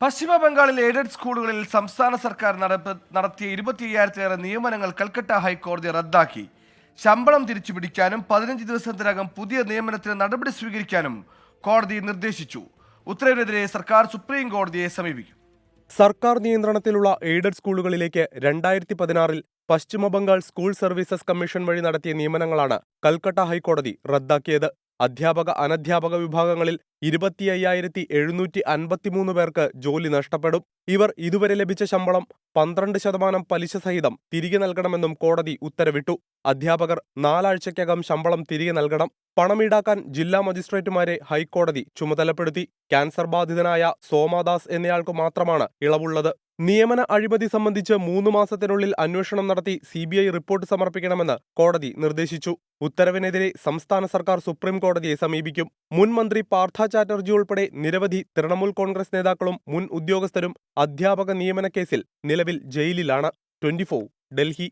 പശ്ചിമ ബംഗാളിലെ എയ്ഡഡ് സ്കൂളുകളിൽ സംസ്ഥാന സർക്കാർ നടത്തിയ 25,000-ലേറെ നിയമനങ്ങൾ കൽക്കട്ട ഹൈക്കോടതി റദ്ദാക്കി. ശമ്പളം തിരിച്ചുപിടിക്കാനും 15 ദിവസത്തിനകം പുതിയ നിയമനത്തിന് നടപടി സ്വീകരിക്കാനും കോടതി നിർദ്ദേശിച്ചു. ഉത്തരവിനെതിരെ സർക്കാർ സുപ്രീം കോടതിയെ സമീപിക്കും. സർക്കാർ നിയന്ത്രണത്തിലുള്ള എയ്ഡഡ് സ്കൂളുകളിലേക്ക് 2016-ൽ പശ്ചിമ ബംഗാൾ സ്കൂൾ സർവീസസ് കമ്മീഷൻ വഴി നടത്തിയ നിയമനങ്ങളാണ് കൽക്കട്ട ഹൈക്കോടതി റദ്ദാക്കിയത്. അധ്യാപക അനധ്യാപക വിഭാഗങ്ങളിൽ 25,753 പേർക്ക് ജോലി നഷ്ടപ്പെടും. ഇവർ ഇതുവരെ ലഭിച്ച ശമ്പളം 12% പലിശ സഹിതം തിരികെ നൽകണമെന്നും കോടതി ഉത്തരവിട്ടു. അധ്യാപകർ 4 ആഴ്ചയ്ക്കകം ശമ്പളം തിരികെ നൽകണം. പണം ഈടാക്കാൻ ജില്ലാ മജിസ്ട്രേറ്റുമാരെ ഹൈക്കോടതി ചുമതലപ്പെടുത്തി. ക്യാൻസർ ബാധിതനായ സോമാദാസ് എന്നയാൾക്ക് മാത്രമാണ് ഇളവുള്ളത്. നിയമന അഴിമതി സംബന്ധിച്ച് 3 മാസത്തിനുള്ളിൽ അന്വേഷണം നടത്തി CBI റിപ്പോർട്ട് സമർപ്പിക്കണമെന്ന് കോടതി നിർദ്ദേശിച്ചു. ഉത്തരവിനെതിരെ സംസ്ഥാന സർക്കാർ സുപ്രീം കോടതിയെ സമീപിക്കും. മുൻ മന്ത്രി പാർത്ഥ ചാറ്റർജി ഉൾപ്പെടെ നിരവധി തൃണമൂൽ കോൺഗ്രസ് നേതാക്കളും മുൻ ഉദ്യോഗസ്ഥരും അധ്യാപക നിയമന കേസിൽ നിലവിൽ ജയിലിലാണ്. 24 ഡൽഹി.